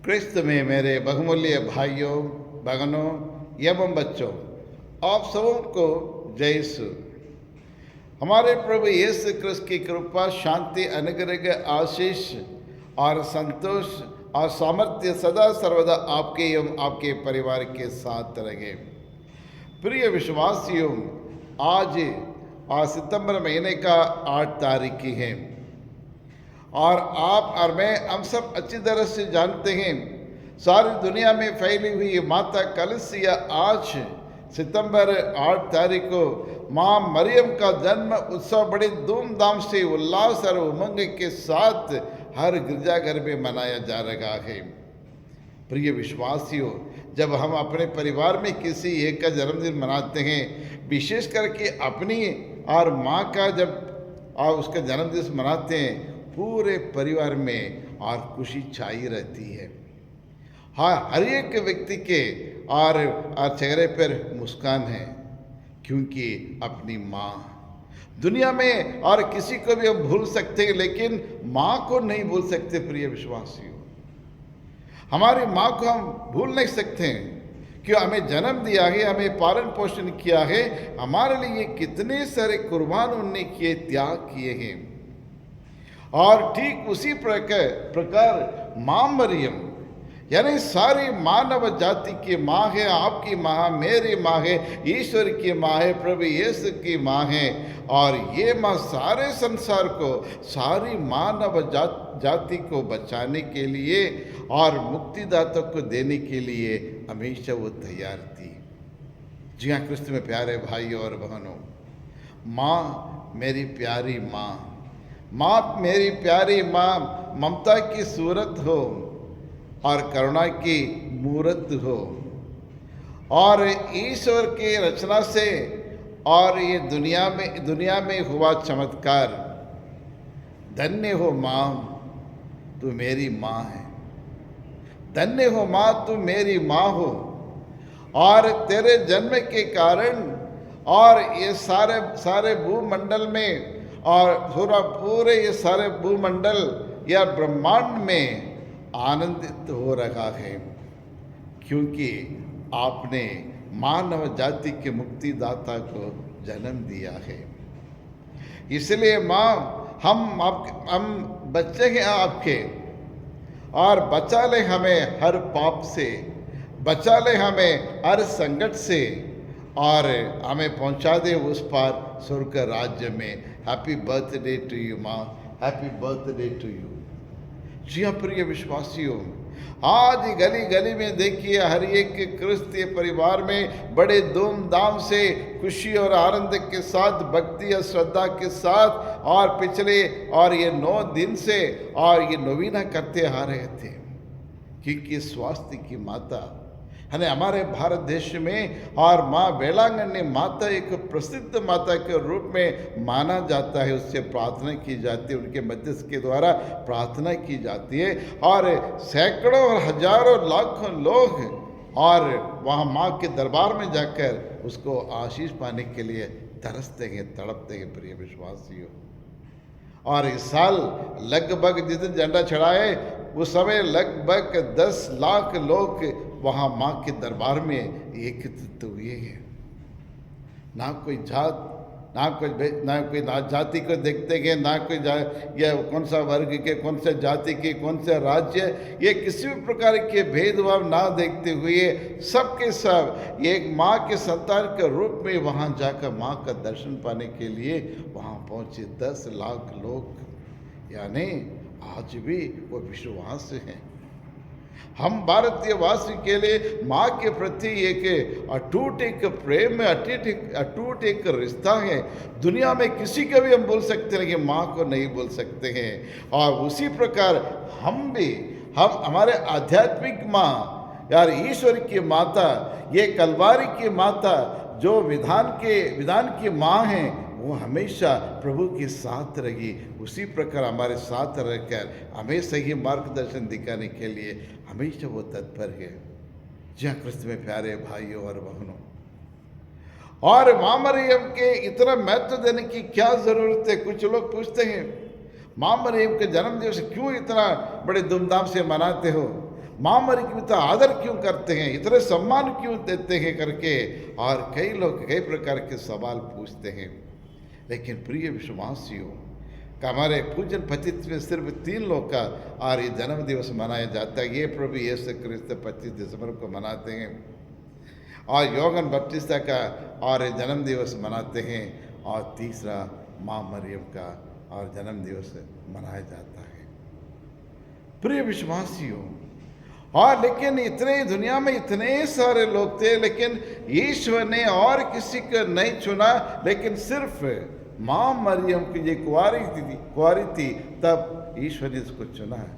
क्रिस्त में मेरे बहुमूल्य भाइयों, बहनों एवं बच्चों, आप सबों को जय यीशु। हमारे प्रभु यीशु क्रिस्त की कृपा, शांति, अनुग्रह, आशीष और संतोष और सामर्थ्य सदा सर्वदा आपके एवं आपके परिवार के साथ रहे। प्रिय विश्वासियों, आज सितंबर महीने का 8 तारीख की है और आप और मैं हम सब अच्छी तरह से जानते हैं, सारी दुनिया में फैली हुई माता कलीसिया आज सितंबर 8 तारीख को माँ मरियम का जन्म उत्सव बड़े धूमधाम से उल्लास और उमंग के साथ हर गिरजाघर में मनाया जा रहा है। प्रिय विश्वासियों, जब हम अपने परिवार में किसी एक का जन्मदिन मनाते हैं, विशेष करके अपनी और माँ का जब उसका जन्मदिन मनाते हैं, पूरे परिवार में और खुशी छाई रहती है। हाँ, हर एक व्यक्ति के और चेहरे पर मुस्कान है, क्योंकि अपनी माँ दुनिया में और किसी को भी हम भूल सकते हैं, लेकिन माँ को नहीं भूल सकते। प्रिय विश्वासियों, हमारी माँ को हम भूल नहीं सकते हैं, क्यों हमें जन्म दिया है, हमें पालन पोषण किया है, हमारे लिए कितने सारे कुर्बान उन्होंने किए, त्याग किए हैं। और ठीक उसी प्रकार माँ मरियम यानी सारी मानव जाति की माँ है, आपकी माँ, मेरी माँ है, ईश्वर की माँ है, प्रभु यीशु की माँ है। और ये माँ सारे संसार को, सारी मानव जाति को बचाने के लिए और मुक्तिदाता को देने के लिए हमेशा वो तैयार थी। जी हाँ, क्रिस्त में प्यारे भाइयों और बहनों, माँ मेरी प्यारी माँ, माँ मेरी प्यारी माँ ममता की सूरत हो और करुणा की मूरत हो, और ईश्वर की रचना से और ये दुनिया में हुआ चमत्कार। धन्य हो माँ, तू मेरी माँ है। धन्य हो माँ, तू मेरी माँ हो। और तेरे जन्म के कारण और ये सारे भूमंडल में और पूरे ये सारे भूमंडल या ब्रह्मांड में आनंदित हो रहा है, क्योंकि आपने मानव जाति के मुक्तिदाता को जन्म दिया है। इसलिए माँ, हम बच्चे हैं आपके, और बचा ले हमें हर पाप से, बचा ले हमें हर संकट से, और हमें पहुंचा दे उस पार स्वर्ग राज्य में। हैप्पी बर्थडे टू यू माँ, हैप्पी बर्थडे टू यू। जी हाँ प्रिय विश्वासियों, आज गली गली में देखिए, हर एक क्रिस्तीय परिवार में बड़े धूमधाम से, खुशी और आनंद के साथ, भक्ति और श्रद्धा के साथ, और पिछले और ये 9 दिन से और ये नवीना करते आ रहे थे, क्योंकि स्वास्थ्य की माता है हमारे भारत देश में। और माँ वेलांगनी माता एक प्रसिद्ध माता के रूप में माना जाता है, उससे प्रार्थना की जाती है, उनके मध्यस्थ के द्वारा प्रार्थना की जाती है, और सैकड़ों और हजारों लाखों लोग और वहाँ माँ के दरबार में जाकर उसको आशीष पाने के लिए तरसते हैं, तड़पते हैं। प्रिय विश्वासियों, और इस साल लगभग जिस दिन झंडा चढ़ाए उस समय लगभग 10 लाख लोग वहाँ माँ के दरबार में एकत्रित हुए हैं। ना कोई जात, ना कोई जाति को देखते हैं, ना कोई या कौन सा वर्ग के, कौन से जाति के, कौन से राज्य, ये किसी भी प्रकार के भेदभाव ना देखते हुए सबके सब एक माँ के संतान के रूप में वहाँ जाकर माँ का दर्शन पाने के लिए वहाँ पहुँचे 10 लाख लोग। यानी आज भी वो विश्वास है। हम भारतीय वासी के लिए माँ के प्रति एक अटूट एक प्रेम, अटूट एक रिश्ता है। दुनिया में किसी को भी हम बोल सकते हैं कि माँ को नहीं बोल सकते हैं। और उसी प्रकार हम हमारे आध्यात्मिक माँ, यार ईश्वर की माता, ये कलवारी की माता, जो विधान की माँ है, वो हमेशा प्रभु के साथ रही। उसी प्रकार हमारे साथ रहकर हमें सही मार्गदर्शन दिखाने के लिए हमेशा वो तत्पर है। जी हाँ, क्रिस्त में प्यारे भाइयों और बहनों, और माँ मरियम के इतना महत्व देने की क्या ज़रूरत है? कुछ लोग पूछते हैं, माँ मरियम के जन्म दिवस क्यों इतना बड़े धूमधाम से मनाते हो? माँ मरी की इतना आदर क्यों करते हैं, इतने सम्मान क्यों देते हैं करके, और कई लोग कई प्रकार के सवाल पूछते हैं। लेकिन प्रिय विश्वासियों, का हमारे पूजन पतित में सिर्फ 3 लोग का और ये जन्म दिवस मनाया जाता है। ये प्रभु यीशु क्रिस्त 25 दिसंबर को मनाते हैं, और योहन बपतिस्ता का और जन्म दिवस मनाते हैं, और तीसरा माँ मरियम का और जन्म दिवस मनाया जाता है। प्रिय विश्वासियों, और लेकिन इतने दुनिया में इतने सारे लोग थे, लेकिन ईश्वर ने और किसी को नहीं चुना, लेकिन सिर्फ माँ मरियम की ये कुंवारी थी, तब ईश्वर ने इसको चुना है।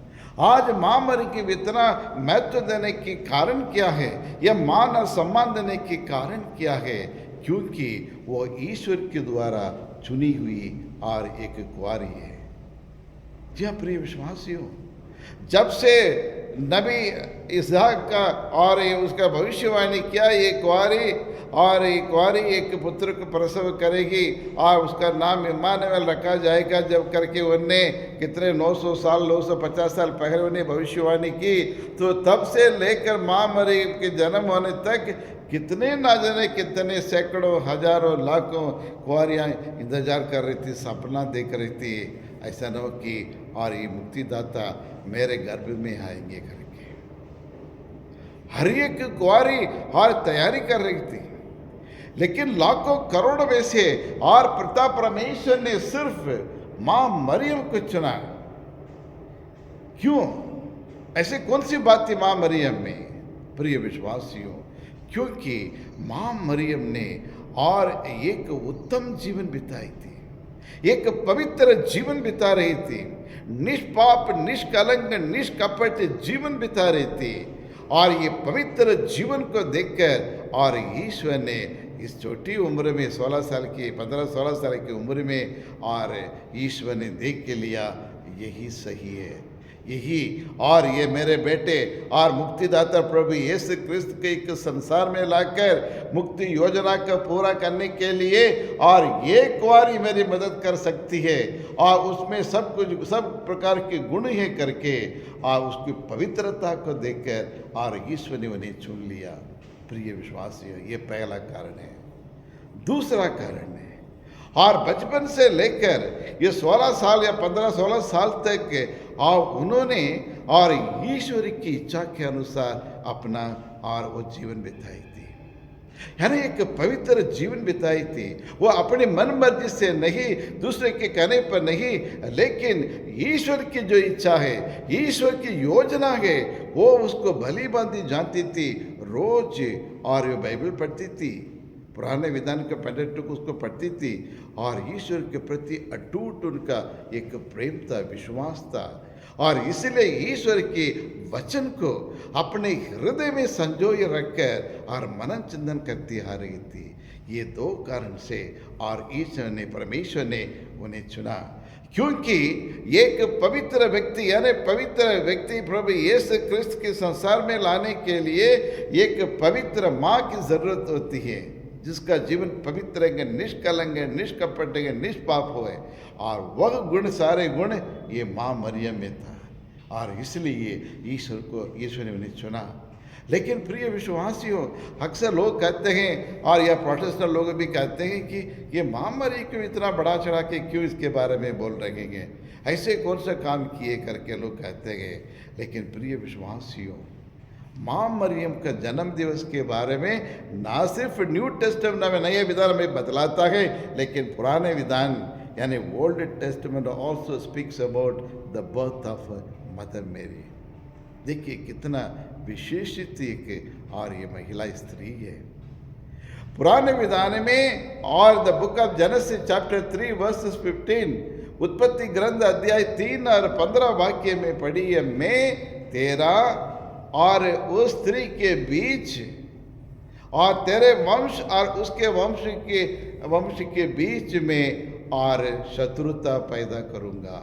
आज माँ मरियम की इतना महत्व देने के कारण क्या है, या मान और सम्मान देने के कारण क्या है? क्योंकि वो ईश्वर के द्वारा चुनी हुई और एक कुंवारी है। जी हाँ प्रिय विश्वासियों, जब से नबी इसहाक का और उसका भविष्यवाणी किया, ये कुंवारी और ये कुंवारी एक पुत्र को प्रसव करेगी और उसका नाम इम्मानुएल रखा जाएगा, जब करके उनने कितने 900 साल 950 साल पहले उन्हें भविष्यवाणी की, तो तब से लेकर माँ मरियम के जन्म होने तक कितने ना जाने कितने सैकड़ों हजारों लाखों कुंवारियाँ इंतजार कर रही थी, सपना देख रही थी, ऐसा न हो कि और ये मुक्तिदाता मेरे गर्भ में आएंगे करके। हर एक कुंवारी हर तैयारी कर रही थी, लेकिन लाखों करोड़ों में से और पिता परमेश्वर ने सिर्फ माँ मरियम को चुना। क्यों? ऐसे कौन सी बात थी माँ मरियम में? प्रिय विश्वासियों, क्योंकि माँ मरियम ने और एक उत्तम जीवन बिताई थी, एक पवित्र जीवन बिता रही थी, निष्पाप निष्कलंक निष्कपट जीवन बिता रही थी। और ये पवित्र जीवन को देखकर और ईश्वर ने इस छोटी उम्र में 16 साल की 15-16 साल की उम्र में और ईश्वर ने देख के लिया, यही सही है, यही और ये मेरे बेटे और मुक्तिदाता प्रभु यीशु क्रिस्त के एक संसार में लाकर मुक्ति योजना को पूरा करने के लिए, और ये कुंवारी मेरी मदद कर सकती है, और उसमें सब कुछ सब प्रकार के गुण है करके, और उसकी पवित्रता को देखकर और ईश्वर ने उन्हें चुन लिया। प्रिय विश्वासियों, ये पहला कारण है। दूसरा कारण है, और बचपन से लेकर ये 16 साल या 15-16 साल तक और उन्होंने और ईश्वर की इच्छा के अनुसार अपना और वो जीवन बिताई थी, यानी एक पवित्र जीवन बिताई थी। वो अपनी मन मर्जी से नहीं, दूसरे के कहने पर नहीं, लेकिन ईश्वर की जो इच्छा है, ईश्वर की योजना है, वो उसको भली भांति जानती थी रोज, और वो बाइबल पढ़ती थी, पुराने विधान के पेंटेट्यूक उसको पढ़ती थी, और ईश्वर के प्रति अटूट उनका एक प्रेम था, विश्वास था, और इसलिए ईश्वर के वचन को अपने हृदय में संजोए रखकर और मनन चिंतन करती आ रही थी। ये 2 कारण से और ईश्वर ने परमेश्वर ने उन्हें चुना, क्योंकि एक पवित्र व्यक्ति यानी पवित्र व्यक्ति प्रभु यीशु क्रिस्त के संसार में लाने के लिए एक पवित्र माँ की जरूरत होती है, जिसका जीवन पवित्र है, निष्कलंक है, निष्कपट है, निष्पाप होए, और वह गुण सारे गुण ये माँ मरियम में था, और इसलिए ईश्वर ने उन्हें चुना। लेकिन प्रिय विश्वासियों, अक्सर लोग कहते हैं, और या प्रोटेस्टेंट लोग भी कहते हैं कि ये माँ मरियम क्यों इतना बड़ा चढ़ा के क्यों इसके बारे में बोल रहे हैं, ऐसे कौन सा काम किए करके लोग कहते हैं। लेकिन प्रिय विश्वासियों, माँ मरियम का जन्म दिवस के बारे में ना सिर्फ न्यू टेस्टमेंट में नए विधान में बतलाता है, लेकिन पुराने विधान यानी Old Testament also speaks about the birth of Mother Mary. देखिए कितना विशेषित एक और ये महिला स्त्री है। पुराने विधान में और the book of genesis chapter 3 versus 15, उत्पत्ति ग्रंथ अध्याय 3 और 15 वाक्य में पढ़ी है, मैं तेरा और उस स्त्री के बीच और तेरे वंश और उसके वंश के बीच में और शत्रुता पैदा करूंगा।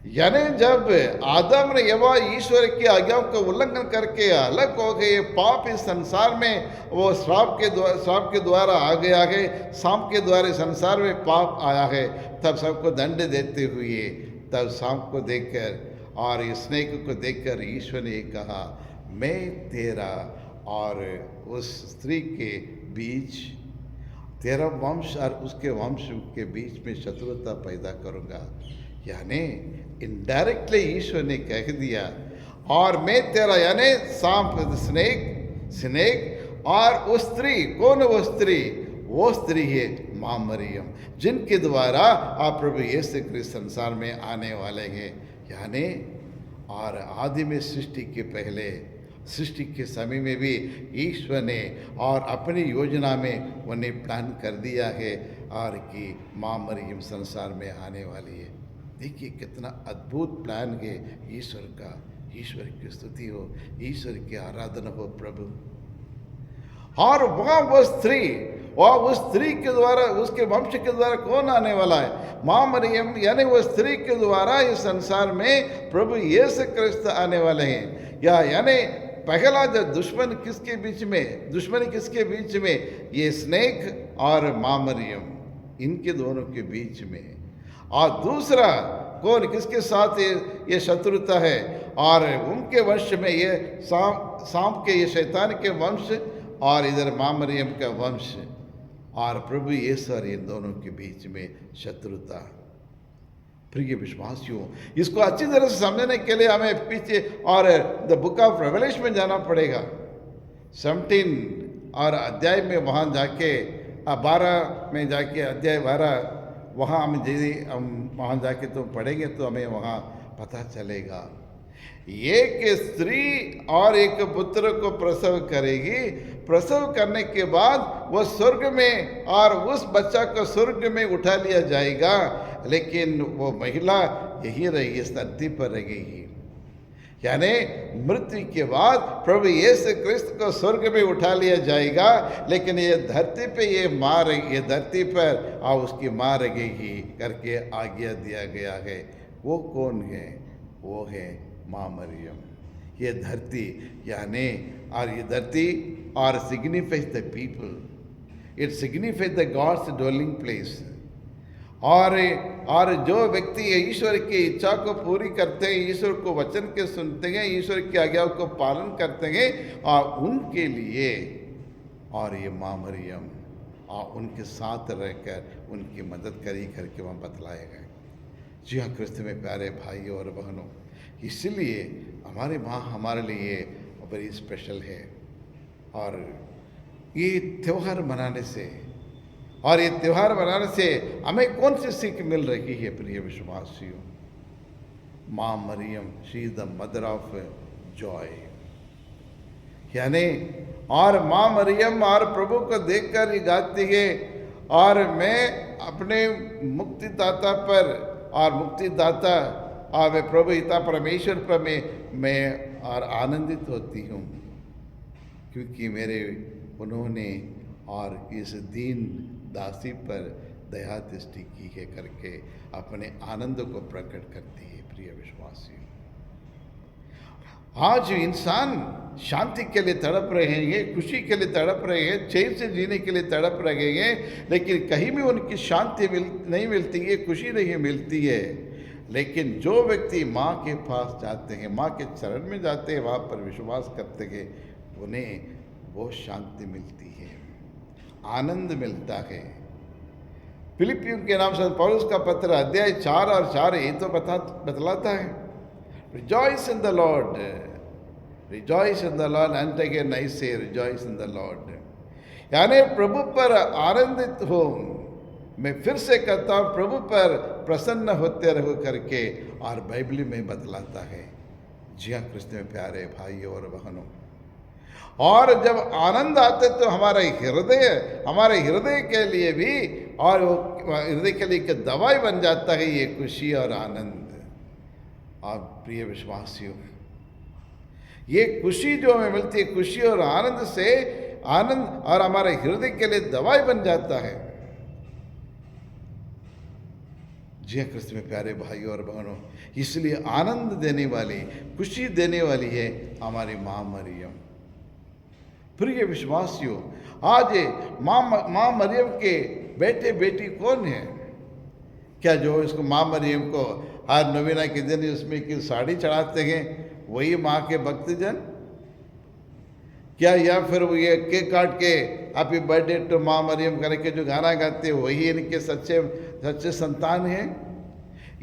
यानी जब आदम ने यवा ईश्वर की आज्ञाओं का उल्लंघन करके अलग हो गए, पाप इस संसार में वो श्राप के द्वारा आ गया है, सांप के द्वारा संसार में पाप आया है, तब सबको दंड देते हुए तब सांप को देखकर और इस स्नेक को देखकर ईश्वर ने कहा, मैं तेरा और उस स्त्री के बीच, तेरा वंश और उसके वंश के बीच में शत्रुता पैदा करूँगा। यानी इनडायरेक्टली ईश्वर ने कह दिया, और मैं तेरा, यानी सांप, स्नेक और उस स्त्री, कौन वो स्त्री? वो स्त्री है माँ मरियम, जिनके द्वारा आप प्रभु यीशु क्रिस्त संसार में आने वाले हैं। यानी और आदि में सृष्टि के पहले, सृष्टि के समय में भी ईश्वर ने और अपनी योजना में उन्हें प्लान कर दिया है और कि माँ मरियम संसार में आने वाली है। देखिए कितना अद्भुत प्लान है ईश्वर का। ईश्वर की स्तुति हो, ईश्वर की आराधना हो प्रभु। और वहाँ वो स्त्री, वह उस स्त्री के द्वारा, उसके वंश के द्वारा कौन आने वाला है? माँ मरियम, यानी वो स्त्री के द्वारा इस संसार में प्रभु यीशु क्रिस्त आने वाले हैं। यानी पहला जो दुश्मन किसके बीच में, दुश्मनी किसके बीच में? ये स्नेक और माँ मरियम, इनके दोनों के बीच में। और दूसरा कौन, किसके साथ ये शत्रुता है? और उनके वंश में ये सांप के, ये शैतान के वंश, और इधर माँ मरियम का वंश, और प्रभु यीशु और इन दोनों के बीच में शत्रुता। प्रिय विश्वासियों, इसको अच्छी तरह से समझने के लिए हमें पीछे और द बुक ऑफ रेवलेशन में जाना पड़ेगा। 17 और अध्याय में वहाँ जाके 12 में जाके, अध्याय 12 वहाँ हम वहाँ जाके तो पढ़ेंगे तो हमें वहाँ पता चलेगा। एक स्त्री और एक पुत्र को प्रसव करेगी, प्रसव करने के बाद वह स्वर्ग में, और उस बच्चा को स्वर्ग में उठा लिया जाएगा, लेकिन वो महिला यही रहेगी, इस धरती पर रहेगी। यानी मृत्यु के बाद प्रभु यीशु क्रिस्त को स्वर्ग में उठा लिया जाएगा, लेकिन ये धरती पे ये माँ रहेगी, ये धरती पर और उसकी माँ रहेगी करके आज्ञा दिया गया है। वो कौन है? वो है माँ मरियम। ये धरती, यानी और ये धरती और signifies the people, it signifies the gods dwelling place. और जो व्यक्ति ईश्वर की इच्छा को पूरी करते हैं, ईश्वर को वचन के सुनते हैं, ईश्वर की आज्ञाओं को पालन करते हैं, और उनके लिए और ये माँ मरियम और उनके साथ रहकर उनकी मदद करी करके वहाँ बतलाया गया। जी हाँ क्रिस्त में प्यारे भाइयों और बहनों, इसलिए हमारी माँ हमारे लिए बड़ी स्पेशल है। और ये त्यौहार मनाने से, और ये त्यौहार मनाने से हमें कौन सी सीख मिल रही है प्रिय विश्वासियों? माँ मरियम, she is the mother of joy. यानी और माँ मरियम और प्रभु को देखकर ये गाती है, और मैं अपने मुक्तिदाता पर और मुक्तिदाता और मैं प्रभु पिता परमेश्वर पर मैं और आनंदित होती हूँ, क्योंकि मेरे उन्होंने और इस दीन दासी पर दया दृष्टि की है करके अपने आनंद को प्रकट करती है। प्रिय विश्वासी, आज इंसान शांति के लिए तड़प रहे हैं, खुशी के लिए तड़प रहे हैं, चैन से जीने के लिए तड़प रहे हैं, लेकिन कहीं भी उनकी शांति नहीं मिलती है, खुशी नहीं मिलती है। लेकिन जो व्यक्ति माँ के पास जाते हैं, माँ के चरण में जाते हैं, वहाँ पर विश्वास करते हैं, उन्हें वो शांति मिलती है, आनंद मिलता है। फिलिपियों के नाम से पौलुस का पत्र अध्याय 4 और 4 ये तो बतलाता है, rejoice in the Lord, rejoice in the Lord, and again I से रिजॉइस इन द लॉर्ड। यानी प्रभु पर आनंदित हो। मैं फिर से कहता हूँ, प्रभु पर प्रसन्न होते रहो करके और बाइबल में बतलाता है। जी हाँ क्रिस्त में प्यारे भाइयों और बहनों, और जब आनंद आते तो हमारे हृदय के लिए भी, और वो हृदय के लिए एक दवाई बन जाता है ये खुशी और आनंद। और प्रिय विश्वासियों, ये खुशी जो हमें मिलती है, खुशी और आनंद से, आनंद और हमारे हृदय के लिए दवाई बन जाता है। जी हाँ क्रिस्त में प्यारे भाइयों और बहनों, इसलिए आनंद देने वाली, खुशी देने वाली है हमारी माँ मरियम। प्रिय विश्वासियों, आज माँ मरियम के बेटे बेटी कौन है? क्या जो इसको माँ मरियम को हर नवीना के दिन उसमें की साड़ी चढ़ाते हैं, वही माँ के भक्तजन क्या? या फिर वो ये केक काट के हैप्पी बर्थडे टू माँ मरियम करके जो गाना गाते हैं वही इनके सच्चे सच्चे संतान हैं?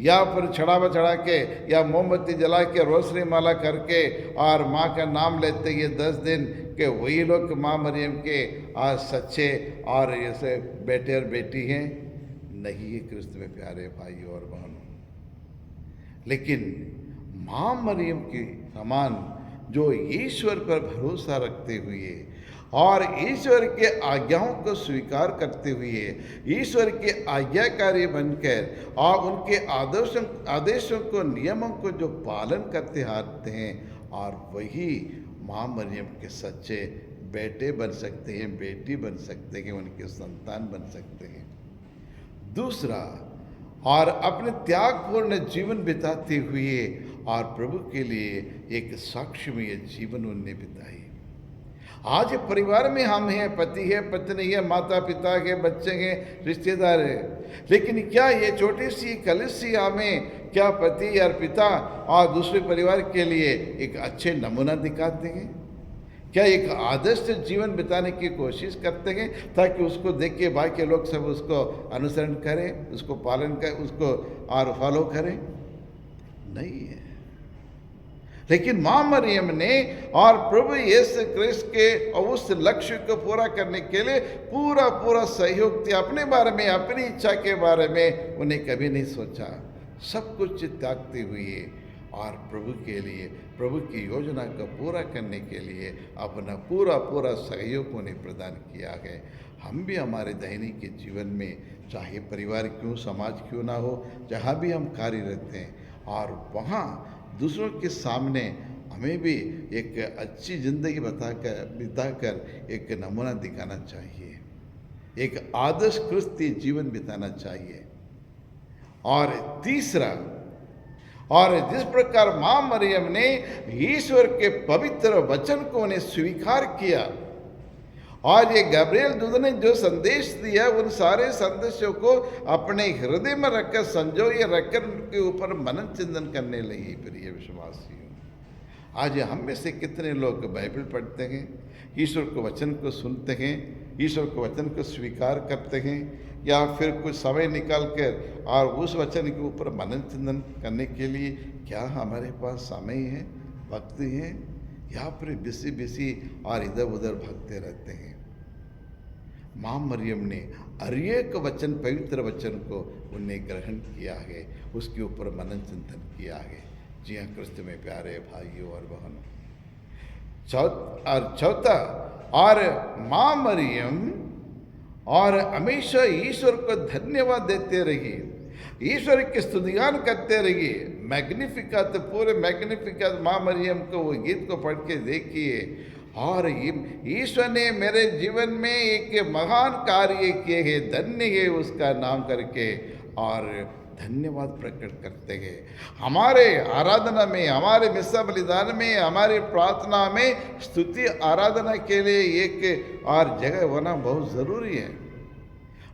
या फिर चढ़ावा चढ़ा के या मोमबत्ती जला के रोशनी माला करके और माँ का नाम लेते ये 10 दिन के वही लोग माँ मरियम के आज सच्चे और ऐसे बेटे और बेटी हैं? नहीं है क्रिस्त में प्यारे भाइयों और बहनों। लेकिन माँ मरियम के समान जो ईश्वर पर भरोसा रखते हुए और ईश्वर के आज्ञाओं को स्वीकार करते हुए ईश्वर के आज्ञाकारी बनकर और उनके आदेशों को नियमों को जो पालन करते आते हैं और वही माँ मरियम के सच्चे बेटे बन सकते हैं, बेटी बन सकते हैं, उनके संतान बन सकते हैं। दूसरा, और अपने त्यागपूर्ण जीवन बिताते हुए और प्रभु के लिए एक साक्ष्यमय जीवन उन्होंने बिताई। आज परिवार में हम हैं, पति है, पत्नी है, माता पिता है, बच्चे हैं, रिश्तेदार हैं, लेकिन क्या ये छोटी सी कलीसिया में क्या पति और पिता और दूसरे परिवार के लिए एक अच्छे नमूना दिखाते हैं? क्या एक आदर्श जीवन बिताने की कोशिश करते हैं ताकि उसको देख के बाकी लोग सब उसको अनुसरण करें, उसको पालन करें, उसको और फॉलो करें? नहीं है। लेकिन माँ मरियम ने और प्रभु यीशु क्रिस्त के उस लक्ष्य को पूरा करने के लिए पूरा पूरा सहयोग दिया। अपने बारे में, अपनी इच्छा के बारे में उन्हें कभी नहीं सोचा। सब कुछ त्यागते हुए और प्रभु के लिए, प्रभु की योजना को पूरा करने के लिए अपना पूरा पूरा सहयोग उन्हें प्रदान किया है। हम भी हमारे दैनिक जीवन में, चाहे परिवार क्यों, समाज क्यों ना हो, जहाँ भी हम कार्यरत हैं और वहाँ दूसरों के सामने हमें भी एक अच्छी ज़िंदगी बिताकर एक नमूना दिखाना चाहिए, एक आदर्श क्रिस्ती जीवन बिताना चाहिए। और तीसरा, और जिस प्रकार माँ मरियम ने ईश्वर के पवित्र वचन को उन्हें स्वीकार किया और ये गब्रिएल दूत ने जो संदेश दिया उन सारे संदेशों को अपने हृदय में रखकर, संजोए रखकर उनके ऊपर मनन चिंतन करने लगी। प्रिय विश्वासियों, आज हम में से कितने लोग बाइबल पढ़ते हैं, ईश्वर के वचन को सुनते हैं, ईश्वर के वचन को स्वीकार करते हैं, या फिर कुछ समय निकाल कर और उस वचन के ऊपर मनन चिंतन करने के लिए क्या हमारे पास समय है, वक्त है, या फिर बिसी और इधर उधर भागते रहते हैं? माँ मरियम ने हर एक वचन, पवित्र वचन को उन्हें ग्रहण किया है, उसके ऊपर मनन चिंतन किया है। जी हाँ क्रिस्त में प्यारे भाइयों और बहनों, चौथा, और माँ मरियम और हमेशा ईश्वर को धन्यवाद देते रहिए, ईश्वर की स्तुतिगान करते रहिए। मैग्निफिकत, पूरे मैग्निफिकत माँ मरियम को वो गीत को पढ़ के देखिए, और ईश्वर ने मेरे जीवन में एक महान कार्य किए हैं, धन्य है उसका नाम करके और धन्यवाद प्रकट करते हैं। हमारे आराधना में, हमारे मिस्सा बलिदान में, हमारी प्रार्थना में स्तुति आराधना के लिए एक और जगह होना बहुत ज़रूरी है।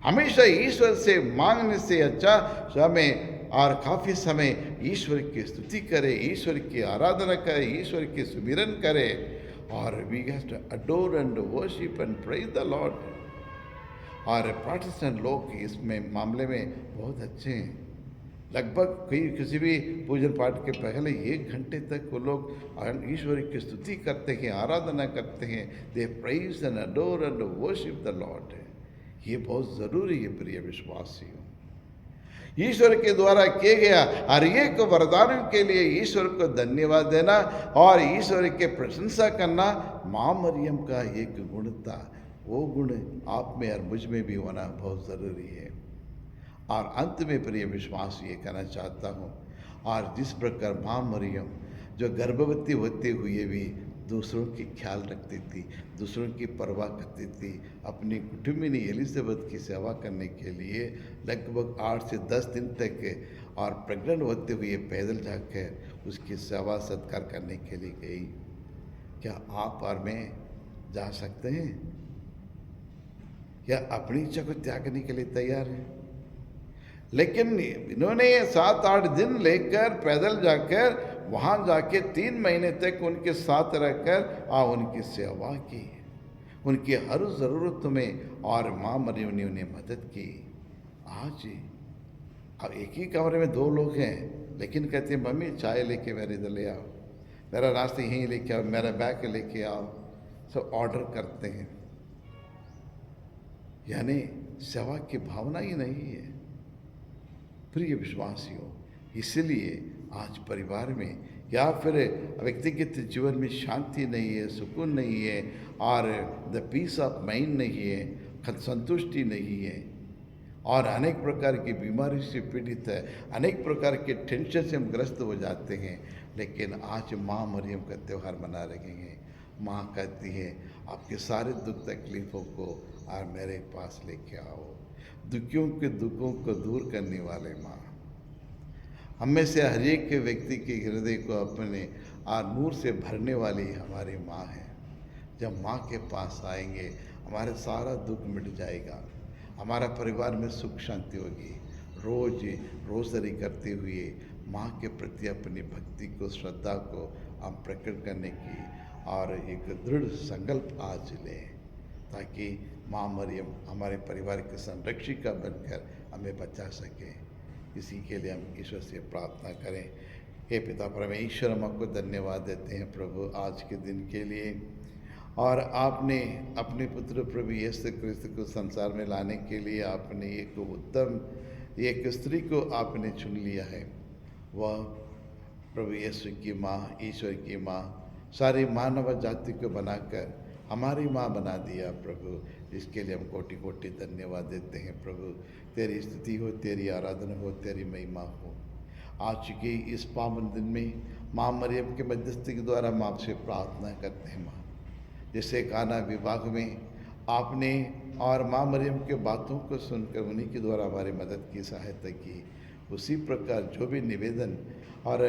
हमेशा ईश्वर से मांगने से अच्छा हमें और काफ़ी समय ईश्वर की स्तुति करें, ईश्वर की आराधना करें, ईश्वर की सुमिरन करें, और we have to adore and worship and praise the Lord. और प्रोटेस्टेंट लोग इसमें मामले में बहुत अच्छे हैं। लगभग किसी भी पूजन पाठ के पहले 1 घंटे तक वो लोग ईश्वर की स्तुति करते हैं, आराधना करते हैं। They praise and adore and worship the lord. ये बहुत ज़रूरी है प्रिय विश्वासियों। ईश्वर के द्वारा किए गया हर एक वरदानों के लिए ईश्वर को धन्यवाद देना और ईश्वर के प्रशंसा करना माँ मरियम का एक गुण था। वो गुण आप में और मुझ में भी होना बहुत ज़रूरी है। और अंत में प्रिय विश्वास ये कहना चाहता हूँ, और जिस प्रकार माँ मरियम जो गर्भवती होते हुए भी दूसरों की ख्याल रखती थी, दूसरों की परवाह करती थी, अपनी कुटुंबिनी एलिजाबेथ की सेवा करने के लिए लगभग 8 से 10 दिन तक और प्रेग्नेंट होते हुए पैदल जाकर उसकी सेवा सत्कार करने के लिए गई। क्या आप और मैं जा सकते हैं? या अपनी इच्छा को त्यागने के लिए तैयार हैं? लेकिन इन्होंने 7-8 दिन लेकर पैदल जाकर वहाँ जाके 3 महीने तक उनके साथ रहकर उनकी सेवा की, उनकी हर ज़रूरत में, और माँ मरियम ने उन्हें मदद की। आज अब एक ही कमरे में 2 लोग हैं, लेकिन कहते हैं मम्मी चाय लेके मेरे इधर ले आओ, मेरा नाश्ता यहीं लेके आओ, मेरा बैग लेके आओ, सब ऑर्डर करते हैं। यानी सेवा की भावना ही नहीं है प्रिय विश्वासियों। इसलिए आज परिवार में या फिर व्यक्तिगत जीवन में शांति नहीं है, सुकून नहीं है, और द पीस ऑफ माइंड नहीं है, संतुष्टि नहीं है, और अनेक प्रकार की बीमारी से पीड़ित है, अनेक प्रकार के टेंशन से हम ग्रस्त हो जाते हैं। लेकिन आज माँ मरियम का त्यौहार मना रहे हैं। माँ कहती है आपके सारे दुख तकलीफ़ों को और मेरे पास लेके आओ। दुखियों के दुखों को दूर करने वाले माँ, हम में से हर एक के व्यक्ति के हृदय को अपने नूर से भरने वाली हमारी माँ है। जब माँ के पास आएंगे हमारे सारा दुख मिट जाएगा, हमारा परिवार में सुख शांति होगी। रोज रोज़दरी करते हुए माँ के प्रति अपनी भक्ति को, श्रद्धा को हम प्रकट करने की और एक दृढ़ संकल्प आज लें, ताकि माँ मरियम हमारे परिवार की संरक्षिका बनकर हमें बचा सके। इसी के लिए हम ईश्वर से प्रार्थना करें। हे पिता परमेश्वर, हम आपको धन्यवाद देते हैं प्रभु आज के दिन के लिए, और आपने अपने पुत्र प्रभु यीशु क्रिस्त को संसार में लाने के लिए आपने एक उत्तम एक स्त्री को आपने चुन लिया है। वह प्रभु यीशु की माँ, ईश्वर की माँ, सारी मानव जाति को बनाकर हमारी माँ बना दिया प्रभु। इसके लिए हम कोटि कोटि धन्यवाद देते हैं प्रभु। तेरी स्तुति हो, तेरी आराधना हो, तेरी महिमा हो। आज के इस पावन दिन में माँ मरियम के मध्यस्थी के द्वारा हम आपसे प्रार्थना करते हैं माँ, जैसे काना विवाह में आपने और माँ मरियम के बातों को सुनकर उन्हीं के द्वारा हमारी मदद की, सहायता की, उसी प्रकार जो भी निवेदन और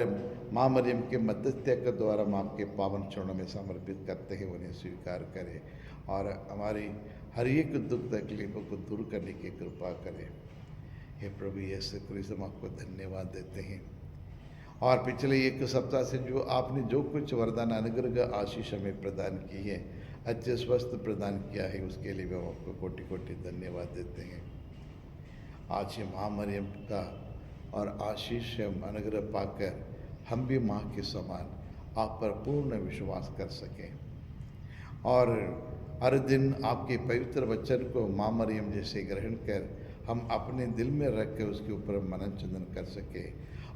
माँ मरियम के मध्यस्थता के द्वारा हम आपके पावन चरणों में समर्पित करते हैं, उन्हें स्वीकार करें और हमारी हर एक दुख तकलीफों को दूर करने की कृपा करें। हे प्रभु यीशु क्रिस्त, हम आपको धन्यवाद देते हैं। और पिछले एक सप्ताह से जो आपने जो कुछ वरदान अनुग्रह आशीष हमें प्रदान की है, अच्छे स्वस्थ प्रदान किया है, उसके लिए भी हम आपको कोटि कोटि धन्यवाद देते हैं। आज ये माँ मरियम का और आशीष अनुग्रह पाकर हम भी माँ के समान आप पर पूर्ण विश्वास कर सकें, और हर दिन आपके पवित्र वचन को माँ मरियम जैसे ग्रहण कर हम अपने दिल में रख कर उसके ऊपर मनन चिंतन कर सके,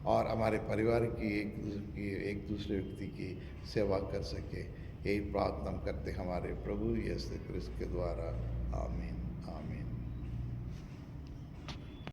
और हमारे परिवार की एक दूसरे व्यक्ति की सेवा कर सके। यही प्रार्थना हम करते हमारे प्रभु यीशु क्रिस्त के द्वारा। आमीन आमीन।